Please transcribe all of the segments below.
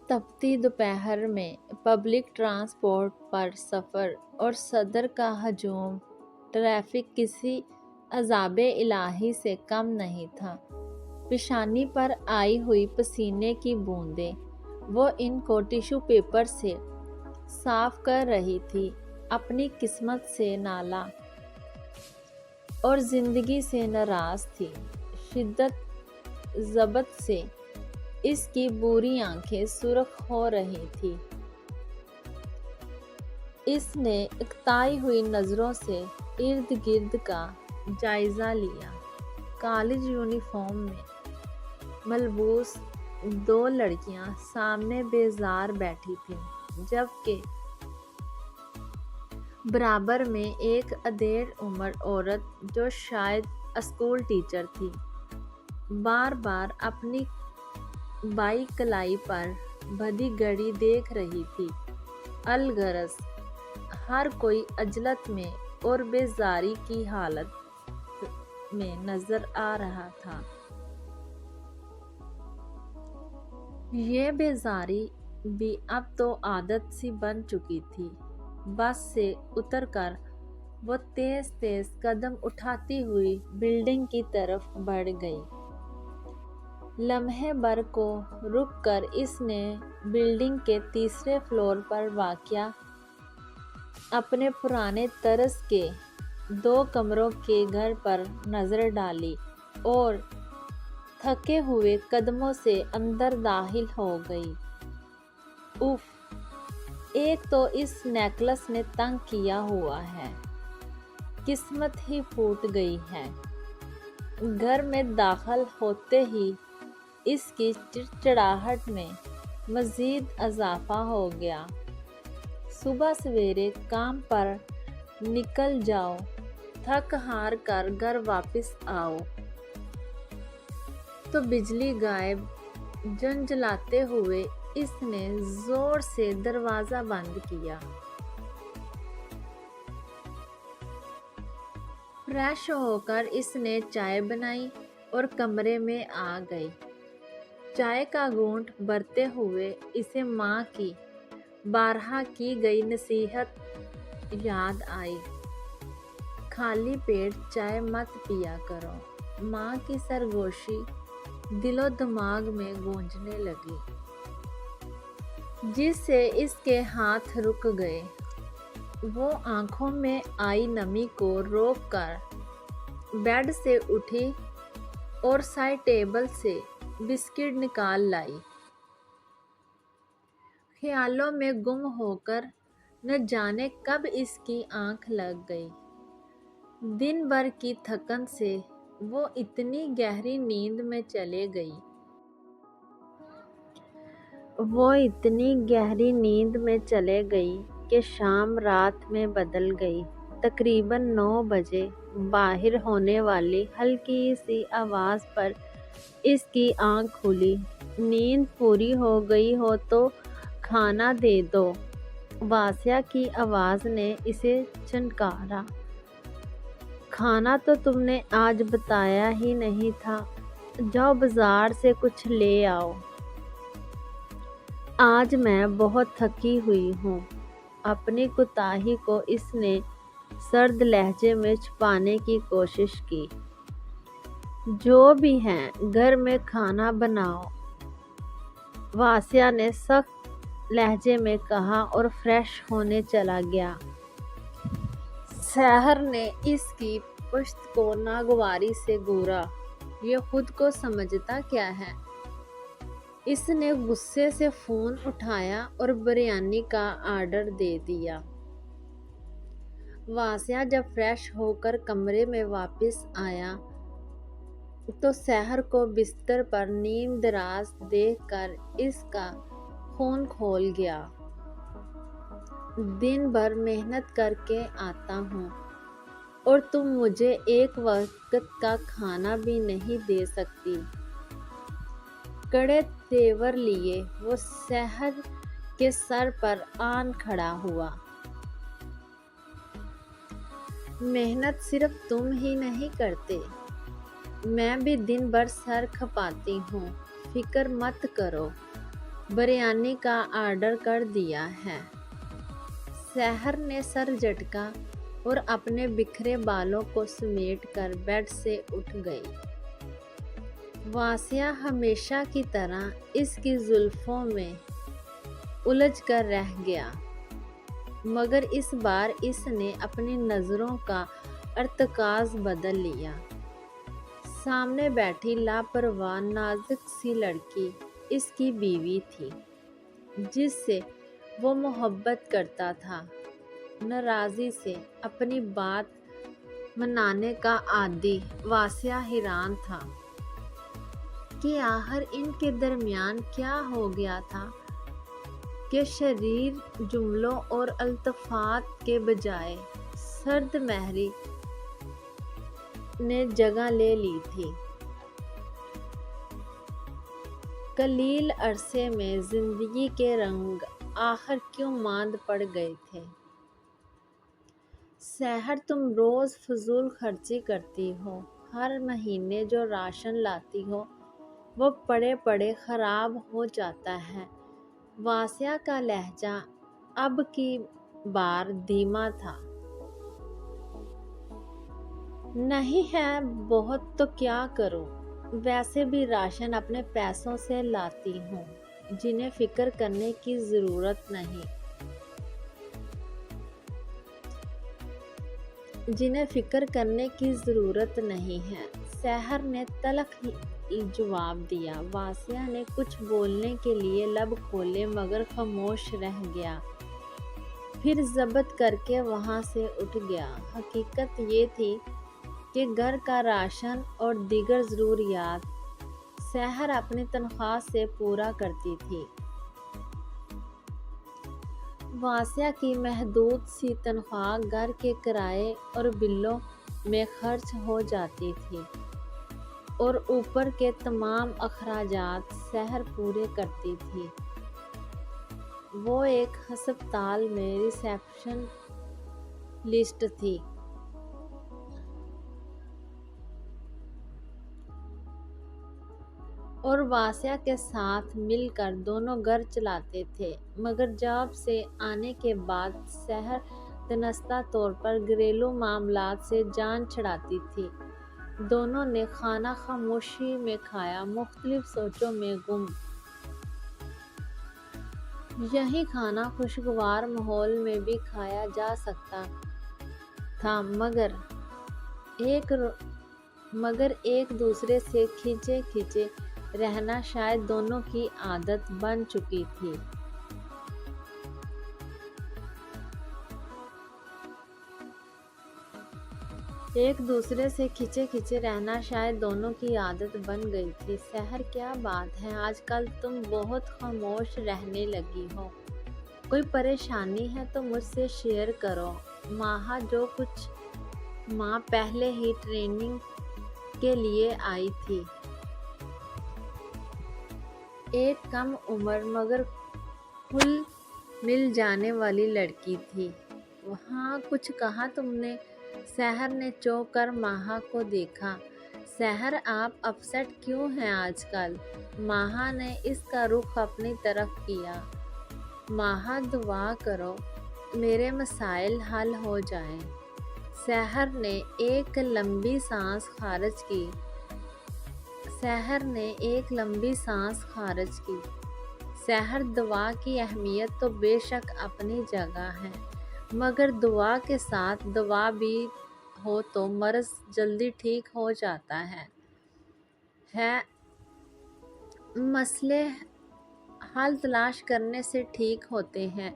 تپتی دوپہر میں public transport پر سفر اور صدر کا ہجوم، ٹریفک کسی عذاب الہی سے کم نہیں تھا۔ پیشانی پر آئی ہوئی پسینے کی بوندیں وہ ان کو ٹیشو پیپر سے صاف کر رہی تھی۔ اپنی قسمت سے نالاں اور زندگی سے ناراض تھی۔ شدت ضبط سے اس کی بری آنکھیں سرخ ہو رہی تھیں۔ اس نے اکتائی ہوئی نظروں سے ارد گرد کا جائزہ لیا۔ کالج یونیفارم میں ملبوس دو لڑکیاں سامنے بیزار بیٹھی تھیں، جبکہ برابر میں ایک ادھیڑ عمر عورت جو شاید اسکول ٹیچر تھی، بار بار اپنی بائی کلائی پر بندھی گھڑی دیکھ رہی تھی۔ الغرض ہر کوئی عجلت میں اور بیزاری کی حالت میں نظر آ رہا تھا۔ یہ بیزاری بھی اب تو عادت سی بن چکی تھی۔ بس سے اتر کر وہ تیز تیز قدم اٹھاتی ہوئی بلڈنگ کی طرف بڑھ گئی۔ لمحے بھر کو رک کر اس نے بلڈنگ کے تیسرے فلور پر واقع اپنے پرانے طرز کے 2 کمروں کے گھر پر نظر ڈالی اور تھکے ہوئے قدموں سے اندر داخل ہو گئی۔ اف، ایک تو اس نیکلس نے تنگ کیا ہوا ہے، قسمت ہی پھوٹ گئی ہے۔ گھر میں داخل ہوتے ہی اس کی چڑچڑاہٹ میں مزید اضافہ ہو گیا۔ صبح سویرے کام پر نکل جاؤ، تھک ہار کر گھر واپس آؤ تو بجلی غائب۔ جھنجھلاتے ہوئے اس نے زور سے دروازہ بند کیا۔ فریش ہو کر اس نے چائے بنائی اور کمرے میں آ گئی۔ چائے کا گھونٹ بھرتے ہوئے اسے ماں کی بارہا کی گئی نصیحت یاد آئی، خالی پیٹ چائے مت پیا کرو۔ ماں کی سرگوشی دل و دماغ میں گونجنے لگی، جس سے اس کے ہاتھ رک گئے۔ وہ آنکھوں میں آئی نمی کو روک کر بیڈ سے اٹھی اور سائڈ ٹیبل سے بسکٹ نکال لائی۔ خیالوں میں گم ہو کر نہ جانے کب اس کی آنکھ لگ گئی۔ دن بھر کی تھکن سے وہ اتنی گہری نیند میں چلی گئی کہ شام رات میں بدل گئی۔ تقریباً 9 بجے باہر ہونے والی ہلکی سی آواز پر اس کی آنکھ کھلی۔ نیند پوری ہو گئی ہو تو کھانا دے دو، واسیہ کی آواز نے اسے جھنکارا۔ کھانا تو تم نے آج بتایا ہی نہیں تھا، جاؤ بازار سے کچھ لے آؤ۔ آج میں بہت تھکی ہوئی ہوں۔ اپنی کوتاہی کو اس نے سرد لہجے میں چھپانے کی کوشش کی۔ جو بھی ہے گھر میں کھانا بناؤ، واسیہ نے سخت لہجے میں کہا اور فریش ہونے چلا گیا۔ سحر نے اس کی پشت کو ناگواری سے گھورا۔ یہ خود کو سمجھتا کیا ہے؟ اس نے غصے سے فون اٹھایا اور بریانی کا آرڈر دے دیا۔ واسیہ جب فریش ہو کر کمرے میں واپس آیا تو سحر کو بستر پر نیم دراز دیکھ کر اس کا خون کھول گیا۔ دن بھر محنت کر کے آتا ہوں اور تم مجھے ایک وقت کا کھانا بھی نہیں دے سکتی۔ کڑے تیور لیے وہ سحر کے سر پر آن کھڑا ہوا۔ محنت صرف تم ہی نہیں کرتے، میں بھی دن بھر سر کھپاتی ہوں، فکر مت کرو۔ بریانی کا آرڈر کر دیا ہے۔ سحر نے سر جھٹکا اور اپنے بکھرے بالوں کو سمیٹ کر بیڈ سے اٹھ گئی۔ واسیہ ہمیشہ کی طرح اس کی زلفوں میں الجھ کر رہ گیا، مگر اس بار اس نے اپنی نظروں کا ارتکاز بدل لیا۔ سامنے بیٹھی لاپرواہ نازک سی لڑکی اس کی بیوی تھی، جس سے وہ محبت کرتا تھا۔ ناراضی سے اپنی بات منانے کا عادی واسیہ حیران تھا کہ آخر ان کے درمیان کیا ہو گیا تھا کہ شریر جملوں اور الفاظ کے بجائے سرد مہری نے جگہ لے لی تھی۔ قلیل عرصے میں زندگی کے رنگ آخر کیوں ماند پڑ گئے تھے؟ سحر، تم روز فضول خرچی کرتی ہو۔ ہر مہینے جو راشن لاتی ہو وہ پڑے پڑے خراب ہو جاتا ہے۔ واسیہ کا لہجہ اب کی بار دھیما تھا۔ نہیں ہے بہت تو کیا کروں، ویسے بھی راشن اپنے پیسوں سے لاتی ہوں، جنہیں فکر کرنے کی ضرورت نہیں ہے۔ سحر نے تلخ جواب دیا۔ واسیہ نے کچھ بولنے کے لیے لب کھولے مگر خاموش رہ گیا، پھر ضبط کر کے وہاں سے اٹھ گیا۔ حقیقت یہ تھی کہ گھر کا راشن اور دیگر ضروریات سحر اپنی تنخواہ سے پورا کرتی تھی۔ واسیہ کی محدود سی تنخواہ گھر کے کرائے اور بلوں میں خرچ ہو جاتی تھی، اور اوپر کے تمام اخراجات سحر پورے کرتی تھی۔ وہ ایک ہسپتال میں ریسیپشن لسٹ تھی۔ اور واسیہ کے ساتھ مل کر دونوں گھر چلاتے تھے، مگر جاب سے آنے کے بعد سحر دانستہ طور پر گھریلو معاملات سے جان چھڑاتی تھی۔ دونوں نے کھانا خاموشی میں کھایا، مختلف سوچوں میں گم۔ یہی کھانا خوشگوار ماحول میں بھی کھایا جا سکتا تھا، مگر ایک دوسرے سے کھینچے کھینچے رہنا شاید دونوں کی عادت بن چکی تھی۔ سحر، کیا بات ہے آج کل تم بہت خاموش رہنے لگی ہو؟ کوئی پریشانی ہے تو مجھ سے شیئر کرو۔ ماہا جو کچھ ماہ پہلے ہی ٹریننگ کے لیے آئی تھی، ایک کم عمر مگر کھل مل جانے والی لڑکی تھی۔ وہاں کچھ کہا تم نے؟ سحر نے چونک کر ماہا کو دیکھا۔ سحر، آپ اپسیٹ کیوں ہیں آج کل؟ ماہا نے اس کا رخ اپنی طرف کیا۔ ماہا، دعا کرو میرے مسائل حل ہو جائیں۔ سحر نے ایک لمبی سانس خارج کی۔ سحر، دعا کی اہمیت تو بے شک اپنی جگہ ہے، مگر دعا کے ساتھ دوا بھی ہو تو مرض جلدی ٹھیک ہو جاتا ہے۔ مسئلے حل تلاش کرنے سے ٹھیک ہوتے ہیں،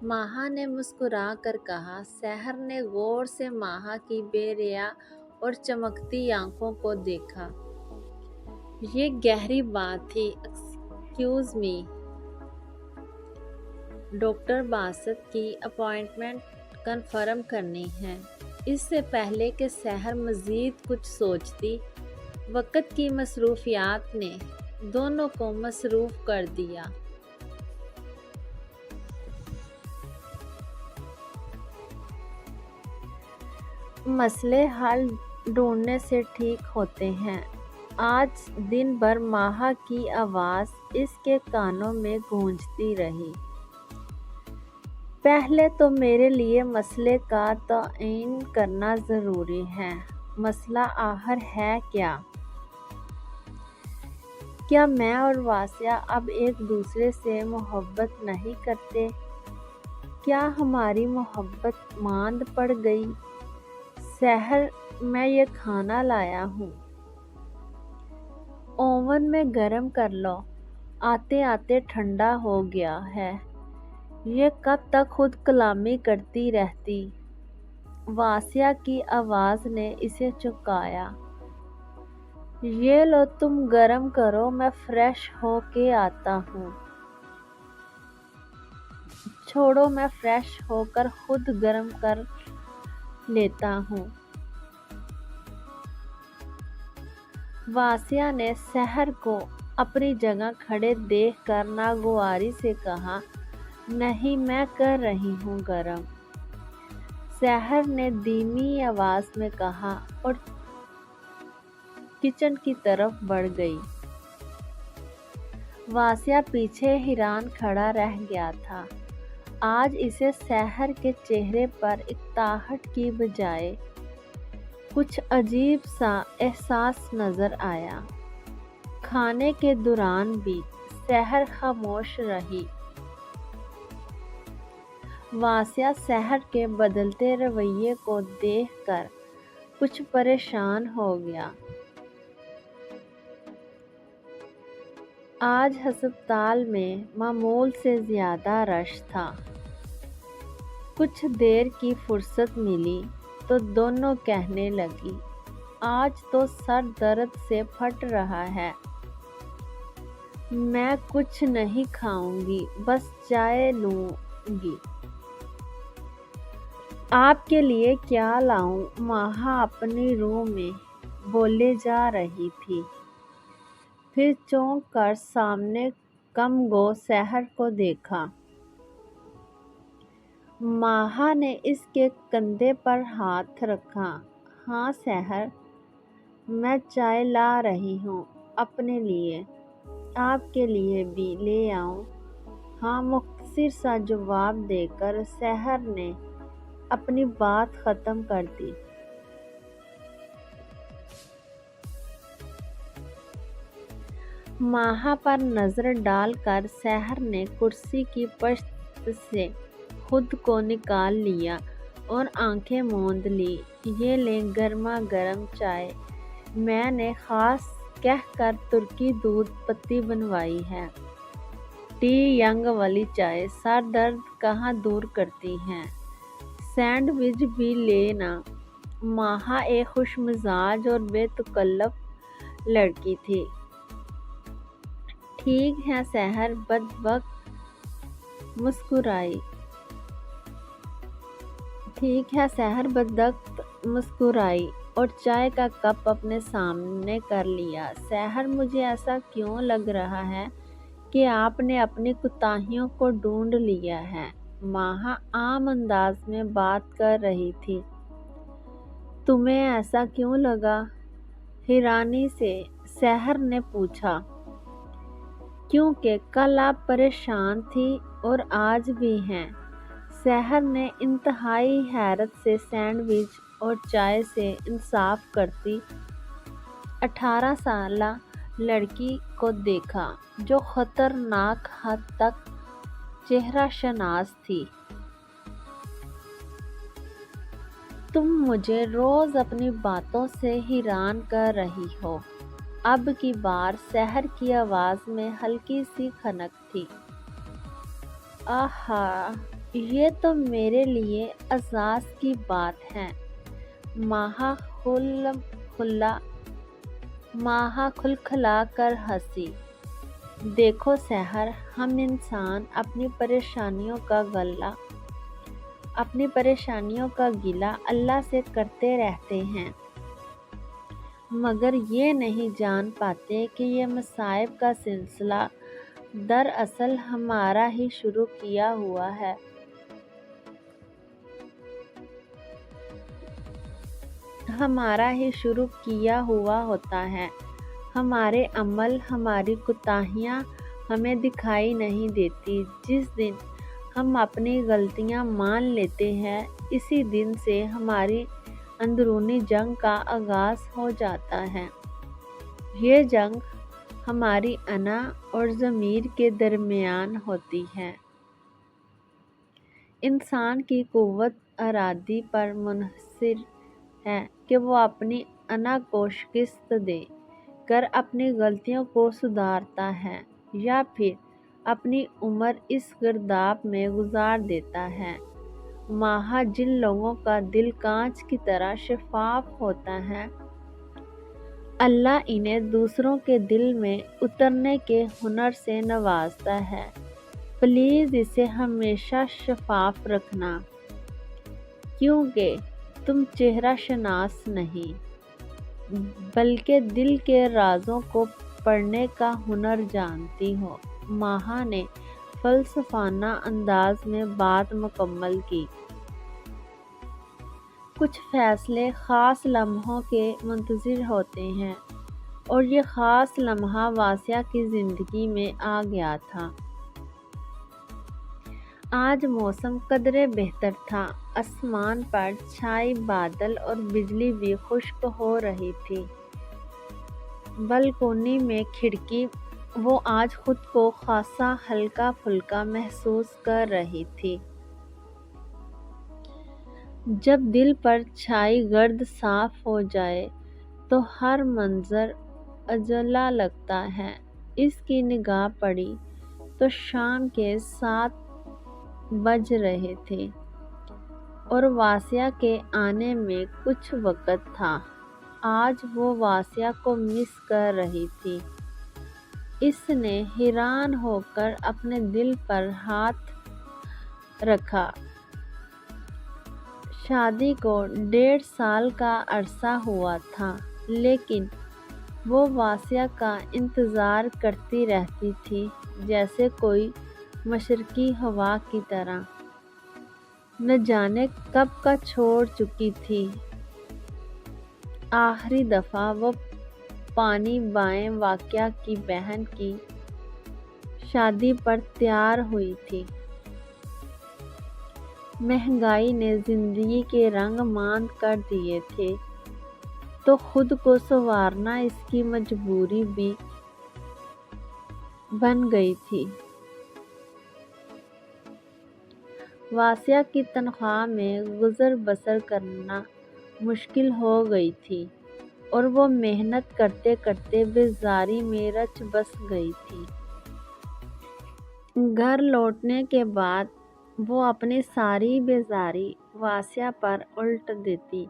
ماہا نے مسکرا کر کہا۔ سحر نے غور سے ماہا کی بے ریا اور چمکتی آنکھوں کو دیکھا۔ یہ گہری بات تھی۔ ایکسکیوز می، ڈاکٹر باسط کی اپائنٹمنٹ کنفرم کرنی ہے۔ اس سے پہلے کہ سحر مزید کچھ سوچتی، وقت کی مصروفیات نے دونوں کو مصروف کر دیا۔ مسئلے حل ڈھونڈنے سے ٹھیک ہوتے ہیں، آج دن بھر ماہا کی آواز اس کے کانوں میں گونجتی رہی۔ پہلے تو میرے لیے مسئلے کا تعین کرنا ضروری ہے۔ مسئلہ آخر ہے کیا؟ کیا میں اور واسیہ اب ایک دوسرے سے محبت نہیں کرتے؟ کیا ہماری محبت ماند پڑ گئی؟ سحر، میں یہ کھانا لایا ہوں، اوون میں گرم کر لو، آتے آتے ٹھنڈا ہو گیا ہے۔ یہ کب تک خود کلامی کرتی رہتی؟ واسیہ کی آواز نے اسے چونکایا۔ یہ لو تم گرم کرو، میں فریش ہو کے آتا ہوں۔ چھوڑو، میں فریش ہو کر خود گرم کر لیتا ہوں۔ واسیہ نے سحر کو اپنی جگہ کھڑے دیکھ کر ناگواری سے کہا، نہیں، میں کر رہی ہوں گرم۔ سحر نے دھیمی آواز میں کہا اور کچن کی طرف بڑھ گئی۔ واسیہ پیچھے حیران کھڑا رہ گیا تھا۔ آج اسے سحر کے چہرے پر اکتاہٹ کی بجائے کچھ عجیب سا احساس نظر آیا۔ کھانے کے دوران بھی سحر خاموش رہی۔ واسیہ سحر کے بدلتے رویے کو دیکھ کر کچھ پریشان ہو گیا۔ آج ہسپتال میں معمول سے زیادہ رش تھا۔ کچھ دیر کی فرصت ملی تو دونوں کہنے لگی، آج تو سر درد سے پھٹ رہا ہے۔ میں کچھ نہیں کھاؤں گی، بس چائے لوں گی۔ آپ کے لیے کیا لاؤں؟ ماہا اپنی روح میں بولے جا رہی تھی، پھر چونک کر سامنے کم گو سحر کو دیکھا۔ ماہا نے اس کے کندھے پر ہاتھ رکھا۔ ہاں سحر، میں چائے لا رہی ہوں، اپنے لیے، آپ کے لیے بھی لے آؤں؟ ہاں، مختصر سا جواب دے کر سحر نے اپنی بات ختم کر دی۔ ماہا پر نظر ڈال کر سحر نے کرسی کی پشت سے خود کو نکال لیا اور آنکھیں موند لی۔ یہ لیں گرما گرم چائے، میں نے خاص کہہ کر ترکی دودھ پتی بنوائی ہے۔ ٹی ینگ والی چائے سر درد کہاں دور کرتی ہے۔ سینڈوچ بھی لینا۔ ماہا ایک خوش مزاج اور بے تکلف لڑکی تھی۔ ٹھیک ہے سحر بدبخت مسکرائی اور چائے کا کپ اپنے سامنے کر لیا۔ سحر، مجھے ایسا کیوں لگ رہا ہے کہ آپ نے اپنی کوتاہیوں کو ڈھونڈ لیا ہے؟ ماہا عام انداز میں بات کر رہی تھی۔ تمہیں ایسا کیوں لگا؟ حیرانی سے سحر نے پوچھا۔ کیونکہ کل آپ پریشان تھی اور آج بھی ہیں۔ سحر نے انتہائی حیرت سے سینڈوچ اور چائے سے انصاف کرتی 18 سالہ لڑکی کو دیکھا، جو خطرناک حد تک چہرہ شناس تھی۔ تم مجھے روز اپنی باتوں سے حیران کر رہی ہو۔ اب کی بار سحر کی آواز میں ہلکی سی کھنک تھی۔ آہا، یہ تو میرے لیے اعزاز کی بات ہے۔ ماہا کھلکھلا کر ہنسی۔ دیکھو سحر، ہم انسان اپنی پریشانیوں کا گلہ اللہ سے کرتے رہتے ہیں، مگر یہ نہیں جان پاتے کہ یہ مصائب کا سلسلہ دراصل ہمارا ہی شروع کیا ہوا ہوتا ہے۔ ہمارے عمل، ہماری کوتاہیاں ہمیں دکھائی نہیں دیتی۔ جس دن ہم اپنی غلطیاں مان لیتے ہیں، اسی دن سے ہماری اندرونی جنگ کا آغاز ہو جاتا ہے۔ یہ جنگ ہماری انا اور ضمیر کے درمیان ہوتی ہے۔ انسان کی قوت ارادی پر منحصر ہے کہ وہ اپنی انا کو شکست دے کر اپنی غلطیوں کو سدھارتا ہے یا پھر اپنی عمر اس گرداب میں گزار دیتا ہے۔ مہا جن لوگوں کا دل کانچ کی طرح شفاف ہوتا ہے، اللہ انہیں دوسروں کے دل میں اترنے کے ہنر سے نوازتا ہے۔ پلیز اسے ہمیشہ شفاف رکھنا، کیونکہ تم چہرہ شناس نہیں، بلکہ دل کے رازوں کو پڑھنے کا ہنر جانتی ہو۔ مہا نے فلسفانہ انداز میں بات مکمل کی۔ کچھ فیصلے خاص لمحوں کے منتظر ہوتے ہیں، اور یہ خاص لمحہ واسیہ کی زندگی میں آ گیا تھا۔ آج موسم قدرے بہتر تھا، آسمان پر چھائے بادل اور بجلی بھی خشک ہو رہی تھی۔ بالکونی میں کھڑکی وہ آج خود کو خاصا ہلکا پھلکا محسوس کر رہی تھی۔ جب دل پر چھائی گرد صاف ہو جائے تو ہر منظر اجلا لگتا ہے۔ اس کی نگاہ پڑی تو شام کے 7 بج رہے تھے اور واسیہ کے آنے میں کچھ وقت تھا۔ آج وہ واسیہ کو مس کر رہی تھی۔ اس نے حیران ہو کر اپنے دل پر ہاتھ رکھا۔ شادی کو 1.5 سال کا عرصہ ہوا تھا، لیکن وہ واسیہ کا انتظار کرتی رہتی تھی جیسے کوئی مشرقی ہوا کی طرح، نہ جانے کب کا چھوڑ چکی تھی۔ آخری دفعہ وہ پانی بائیں واقعہ کی بہن کی شادی پر تیار ہوئی تھی۔ مہنگائی نے زندگی کے رنگ ماند کر دیے تھے، تو خود کو سنوارنا اس کی مجبوری بھی بن گئی تھی۔ واسیہ کی تنخواہ میں گزر بسر کرنا مشکل ہو گئی تھی اور وہ محنت کرتے کرتے بیزاری میں رچ بس گئی تھی۔ گھر لوٹنے کے بعد وہ اپنی ساری بیزاری واسیہ پر الٹ دیتی۔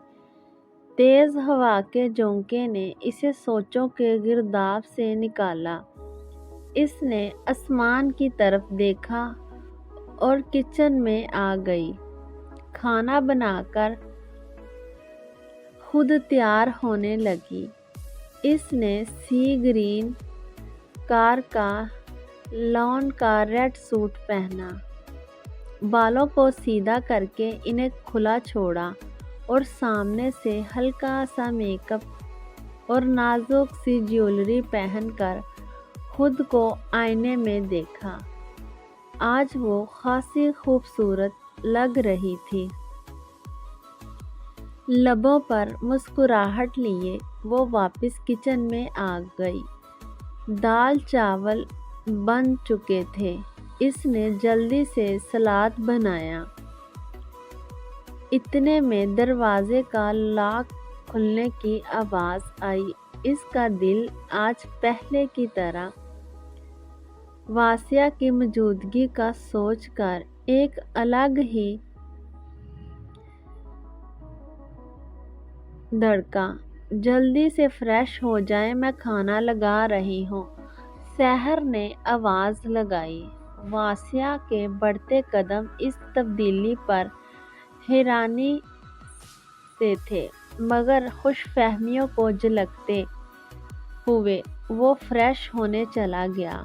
تیز ہوا کے جھونکے نے اسے سوچوں کے گرداب سے نکالا۔ اس نے آسمان کی طرف دیکھا اور کچن میں آ گئی۔ کھانا بنا کر خود تیار ہونے لگی۔ اس نے سی گرین کار کا لون کا ریڈ سوٹ پہنا، بالوں کو سیدھا کر کے انہیں کھلا چھوڑا اور سامنے سے ہلکا سا میک اپ اور نازک سی جیولری پہن کر خود کو آئینے میں دیکھا۔ آج وہ خاصی خوبصورت لگ رہی تھی۔ لبوں پر مسکراہٹ لیے وہ واپس کچن میں آ گئی۔ دال چاول بن چکے تھے۔ اس نے جلدی سے سلاد بنایا۔ اتنے میں دروازے کا لاک کھلنے کی آواز آئی۔ اس کا دل آج پہلے کی طرح واسیہ کی موجودگی کا سوچ کر ایک الگ ہی دھڑکا۔ جلدی سے فریش ہو جائیں، میں کھانا لگا رہی ہوں، سحر نے آواز لگائی۔ واسیہ کے بڑھتے قدم اس تبدیلی پر حیرانی سے تھے، مگر خوش فہمیوں کو جھلکتے ہوئے وہ فریش ہونے چلا گیا۔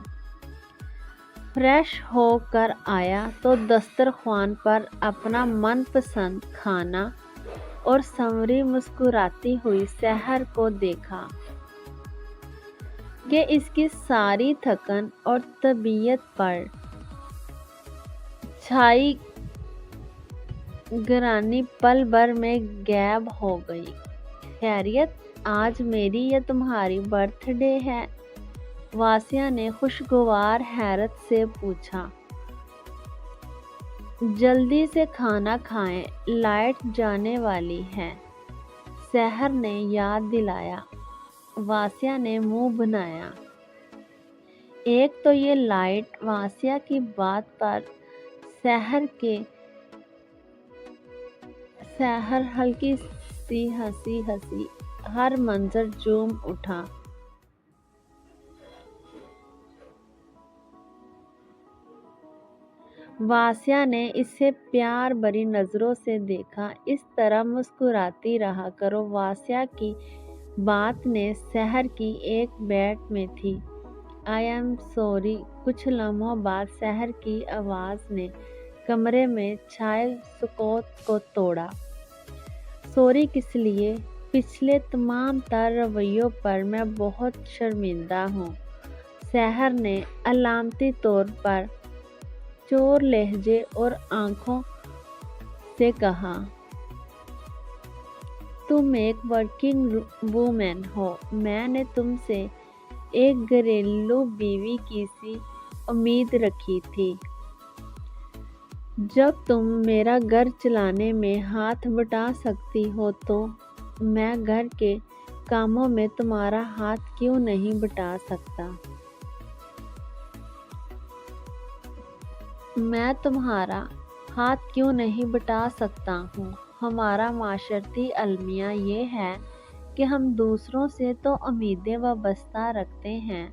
فریش ہو کر آیا تو دسترخوان پر اپنا من پسند کھانا اور سنوری مسکراتی ہوئی سحر کو دیکھا۔ کہ اس کی ساری تھکن اور طبیعت پر چھائی گرانی پل بھر میں غائب ہو گئی۔ خیریت، آج میری یا تمہاری برتھ ڈے ہے؟ واسیہ نے خوشگوار حیرت سے پوچھا۔ جلدی سے کھانا کھائیں، لائٹ جانے والی ہے، سحر نے یاد دلایا۔ واسیہ نے منہ بنایا۔ ایک تو یہ لائٹ، واسیہ کی بات پر سحر ہلکی سی ہنسی، ہر منظر جھوم اٹھا۔ واسیہ نے اسے پیار بھری نظروں سے دیکھا۔ اس طرح مسکراتی رہا کرو۔ واسیہ کی بات نے سحر کی ایک بیٹ میں تھی۔ I am sorry. کچھ لمحوں بعد سحر کی آواز نے کمرے میں چھائے سکوت کو توڑا۔ سوری کس لیے؟ پچھلے تمام تر رویوں پر میں بہت شرمندہ ہوں، سحر نے علامتی طور پر چور لہجے اور آنکھوں سے کہا۔ تم ایک ورکنگ وومن ہو، میں نے تم سے ایک گھریلو بیوی کی سی امید رکھی تھی۔ جب تم میرا گھر چلانے میں ہاتھ بٹا سکتی ہو تو میں گھر کے کاموں میں تمہارا ہاتھ کیوں نہیں بٹا سکتا؟ میں تمہارا ہاتھ کیوں نہیں بٹا سکتا ہوں؟ ہمارا معاشرتی المیہ یہ ہے کہ ہم دوسروں سے تو امیدیں وابستہ رکھتے ہیں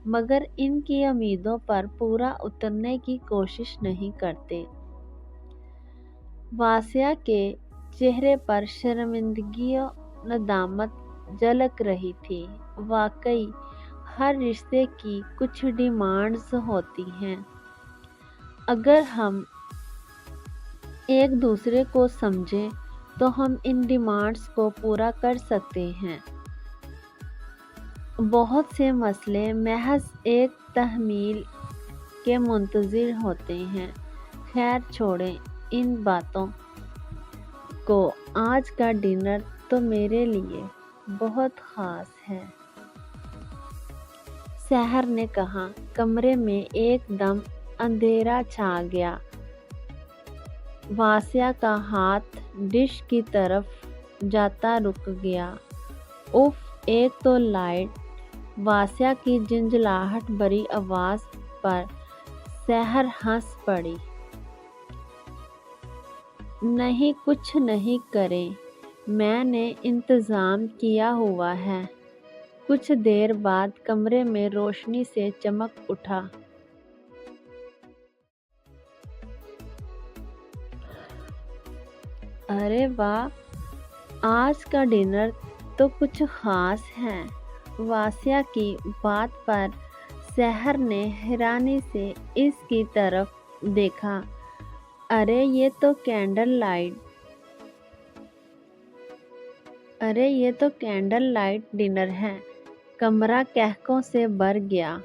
مگر ان کی امیدوں پر پورا اترنے کی کوشش نہیں کرتے۔ واسیہ کے چہرے پر شرمندگی و ندامت جھلک رہی تھی۔ واقعی ہر رشتے کی کچھ ڈیمانڈز ہوتی ہیں۔ اگر ہم ایک دوسرے کو سمجھیں تو ہم ان ڈیمانڈز کو پورا کر سکتے ہیں۔ بہت سے مسئلے محض ایک تحمیل کے منتظر ہوتے ہیں۔ خیر چھوڑیں ان باتوں کو، آج کا ڈنر تو میرے لیے بہت خاص ہے، سحر نے کہا۔ کمرے میں ایک دم اندھیرا چھا گیا۔ واسیہ کا ہاتھ ڈش کی طرف جاتا رک گیا۔ اف، ایک تو لائٹ! واسیہ کی جھنجھلاہٹ بھری آواز پر سحر ہنس پڑی۔ نہیں، کچھ نہیں کریں، میں نے انتظام کیا ہوا ہے۔ کچھ دیر بعد کمرے میں روشنی سے چمک اٹھا۔ ارے واہ، آج کا ڈنر تو کچھ خاص ہے۔ واسیہ کی بات پر سحر نے حیرانی سے اس کی طرف دیکھا۔ ارے یہ تو کینڈل لائٹ ڈنر ہے۔ کمرہ کہکوں سے بھر گیا۔